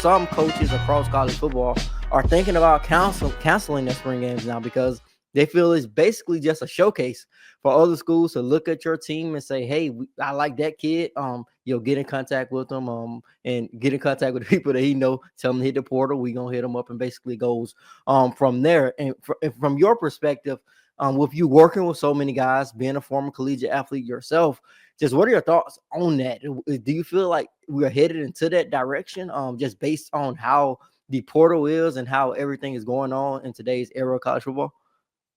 some coaches across college football are thinking about canceling their spring games now because they feel it's basically just a showcase for other schools to look at your team and say, "Hey, I like that kid." You'll get in contact with them, and get in contact with the people that he know. Tell them to hit the portal. We gonna hit them up, and basically goes from there. And from your perspective, with you working with so many guys, being a former collegiate athlete yourself, just what are your thoughts on that? Do you feel like we're headed into that direction? Just based on how the portal is and how everything is going on in today's era of college football.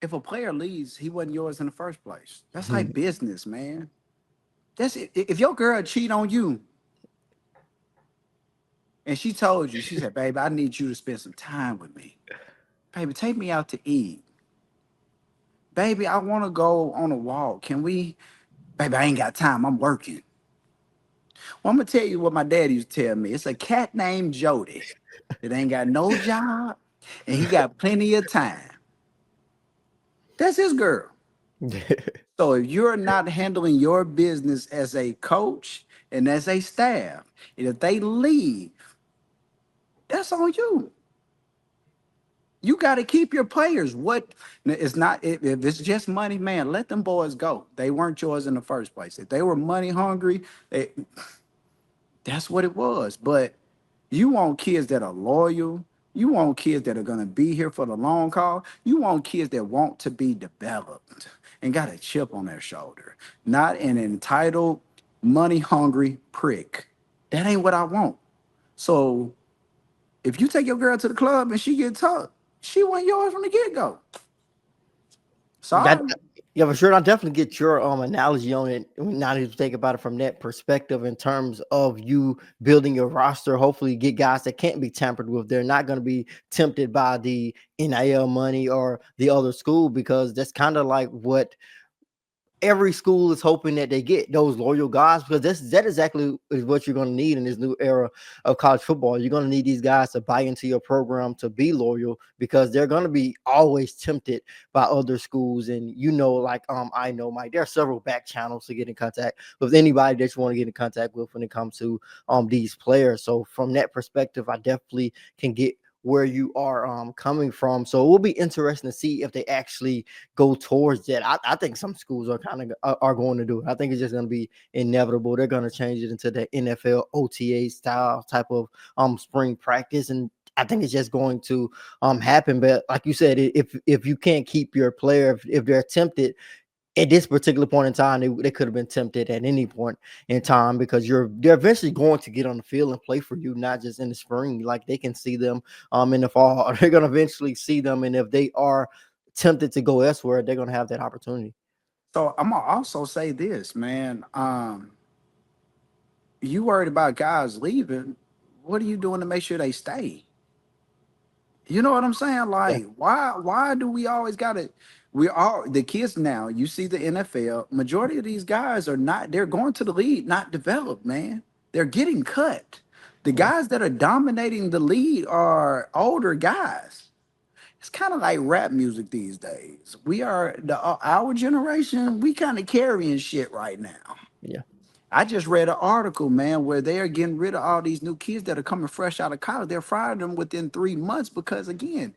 If a player leaves, he wasn't yours in the first place. That's like business, man. That's it. If your girl cheat on you and she told you, she said, "Baby, I need you to spend some time with me. Baby, take me out to eat. Baby, I want to go on a walk. Can we? Baby, I ain't got time. I'm working." Well, I'm gonna tell you what my dad used to tell me. It's a cat named Jody that ain't got no job and he got plenty of time. That's his girl. So if you're not handling your business as a coach and as a staff, and if they leave, that's on you. You got to keep your players. What it's not if it's just money, man, let them boys go. They weren't yours in the first place. If they were money hungry, that's what it was. But you want kids that are loyal. You want kids that are going to be here for the long haul. You want kids that want to be developed and got a chip on their shoulder, not an entitled, money hungry prick. That ain't what I want. So if you take your girl to the club and she get tough, she wasn't yours from the get go. That Sorry. yeah, for sure. I definitely get your analogy on it. Now that you think about it from that perspective, in terms of you building your roster, hopefully get guys that can't be tampered with. They're not going to be tempted by the NIL money or the other school, because that's kind of like what every school is hoping that they get those loyal guys, because that exactly is what you're going to need in this new era of college football. You're going to need these guys to buy into your program, to be loyal, because they're going to be always tempted by other schools. And like I know, Mike, there are several back channels to get in contact with anybody that you want to get in contact with when it comes to these players. So from that perspective, I definitely can get where you are coming from. So it will be interesting to see if they actually go towards that. I think some schools are kind of are going to do it. I think it's just going to be inevitable. They're going to change it into the NFL OTA style type of spring practice, and I think it's just going to happen. But like you said, if you can't keep your player, if they're tempted at this particular point in time, they could have been tempted at any point in time, because they're eventually going to get on the field and play for you, not just in the spring. Like, they can see them in the fall. They're going to eventually see them, and if they are tempted to go elsewhere, they're going to have that opportunity. So I'm gonna also say this, man. You worried about guys leaving. What are you doing to make sure they stay? You know what I'm saying? Yeah, Like, why do we always gotta we all the kids now, you see the NFL, majority of these guys are not they're going to the league, not developed, man. They're getting cut. The yeah, guys that are dominating the league are older guys. It's kind of like rap music these days. We are our generation, we kind of carrying shit right now. yeah. I just read an article, man, where they are getting rid of all these new kids that are coming fresh out of college. They're firing them within 3 months because, again,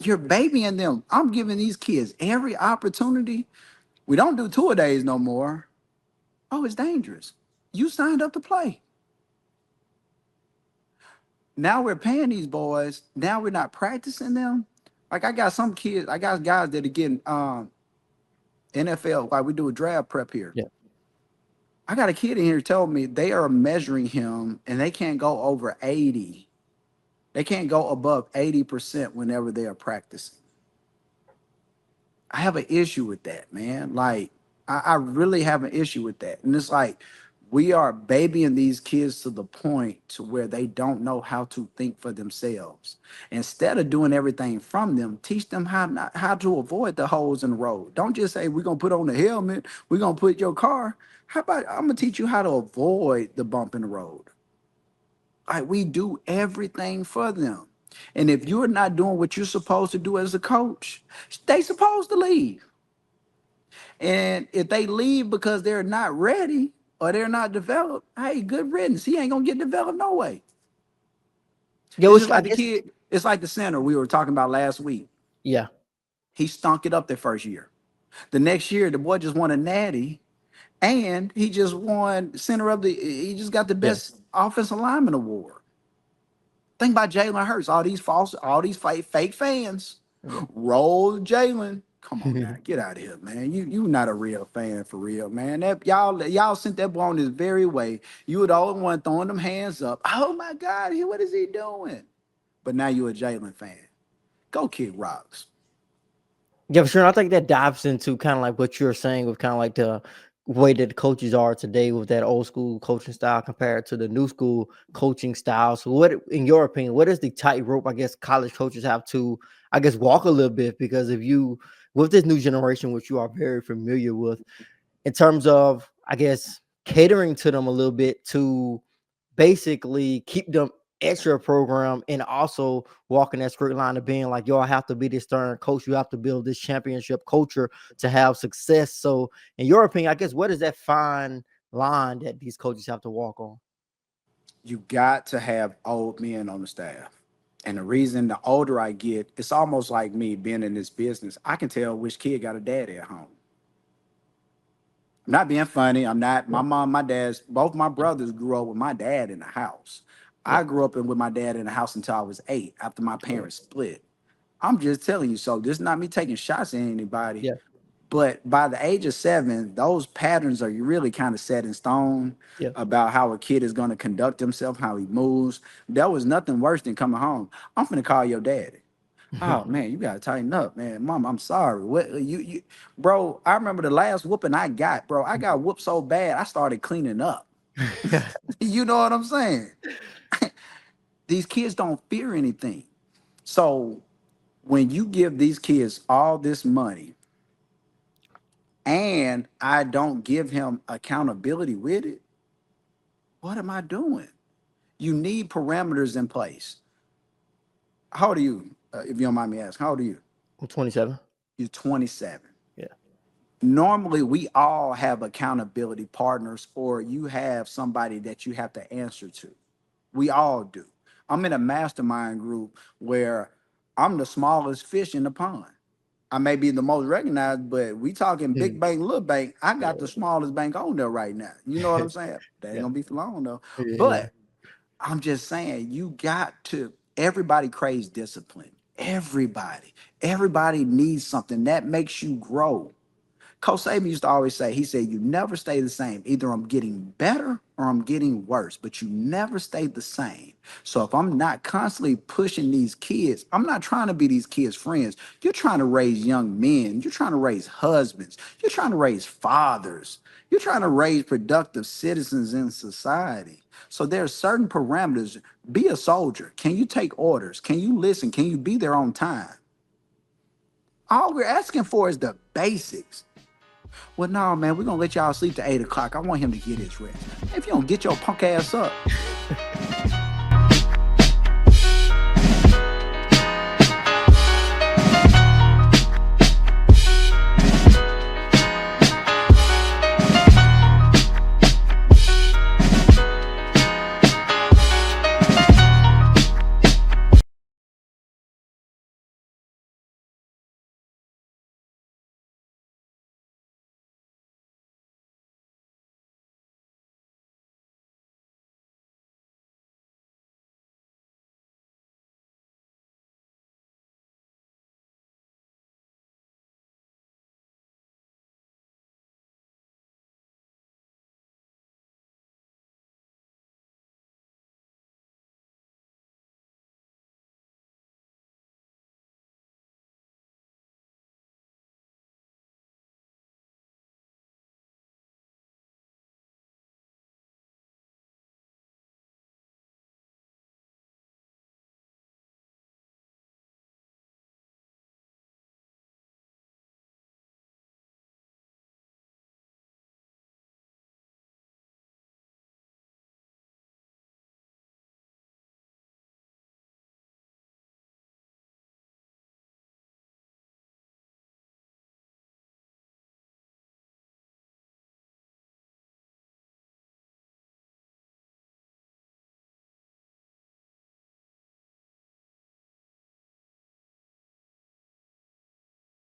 you're babying them. I'm giving these kids every opportunity. We don't do tour days no more. Oh, it's dangerous. You signed up to play. Now we're paying these boys. Now we're not practicing them. Like, I got some kids, I got guys that are getting NFL, like we do a draft prep here. Yeah. I got a kid in here told me they are measuring him and they can't go over 80. They can't go above 80% whenever they are practicing. I have an issue with that, man. Like, I really have an issue with that. And it's like we are babying these kids to the point to where they don't know how to think for themselves. Instead of doing everything from them, teach them how to avoid the holes in the road. Don't just say we're gonna put on the helmet, we're gonna put your car. How about I'm gonna teach you how to avoid the bump in the road? Like, we do everything for them. And if you're not doing what you're supposed to do as a coach, they supposed to leave. And if they leave because they're not ready or they're not developed, hey, good riddance. He ain't gonna get developed no way. Yeah, It's which just I like the guess kid. It's like the center we were talking about last week. yeah. He stunk it up the first year. The next year, the boy just won a natty, and he just won center of the. He just got the Yeah. best offensive lineman award. Think about Jalen Hurts. All these fake fans. Yeah. Roll Jalen. Come on now, get out of here, man. You not a real fan for real, man. That y'all sent that boy on his very way. You were the only one throwing them hands up. Oh my God, what is he doing? But now you a Jalen fan. Go kick rocks. Yeah, for sure. I think that dives into kind of like what you're saying with kind of like the way that the coaches are today with that old school coaching style compared to the new school coaching style. So, what, in your opinion, what is the tightrope I guess college coaches have to, I guess, walk a little bit? Because if you, with this new generation, which you are very familiar with, in terms of, I guess, catering to them a little bit to basically keep them at your program and also walking that straight line of being like, yo, I have to be this stern coach. You have to build this championship culture to have success. So, in your opinion, I guess, what is that fine line that these coaches have to walk on? You got to have old men on the staff. And the reason the older I get, it's almost like me being in this business. I can tell which kid got a daddy at home. I'm not being funny. I'm not. Yeah, My mom, my dad's, both my brothers grew up with my dad in the house. yeah, I grew up with my dad in the house until I was 8 after my yeah, parents split. I'm just telling you. So this is not me taking shots at anybody. yeah, But by the age of 7, those patterns are really kind of set in stone yeah. about how a kid is going to conduct himself, how he moves. There was nothing worse than coming home. I'm finna call your daddy. Oh man, you gotta tighten up, man. Mom, I'm sorry. What you bro? I remember the last whooping I got, bro. I got whooped so bad I started cleaning up. You know what I'm saying? These kids don't fear anything. So when you give these kids all this money and I don't give him accountability with it, what am I doing? You need parameters in place. How old are you? If you don't mind me asking, how old are you? I'm 27. You're 27. Yeah. Normally we all have accountability partners, or you have somebody that you have to answer to. We all do. I'm in a mastermind group where I'm the smallest fish in the pond. I may be the most recognized, but we talking big Mhm. bank, little bank. I got the Yeah. smallest bank on there right now. You know what I'm saying? That ain't Yeah. gonna be for long though. Yeah. But I'm just saying, you got to, everybody craves discipline. Everybody needs something that makes you grow. Coach Saban used to always say, he said, you never stay the same. Either I'm getting better or I'm getting worse, but you never stay the same. So if I'm not constantly pushing these kids, I'm not trying to be these kids' friends. You're trying to raise young men. You're trying to raise husbands. You're trying to raise fathers. You're trying to raise productive citizens in society. So there are certain parameters. Be a soldier. Can you take orders? Can you listen? Can you be there on time? All we're asking for is the basics. Well, no, man, we're gonna let y'all sleep to 8 o'clock. I want him to get his rest. If you don't get your punk ass up,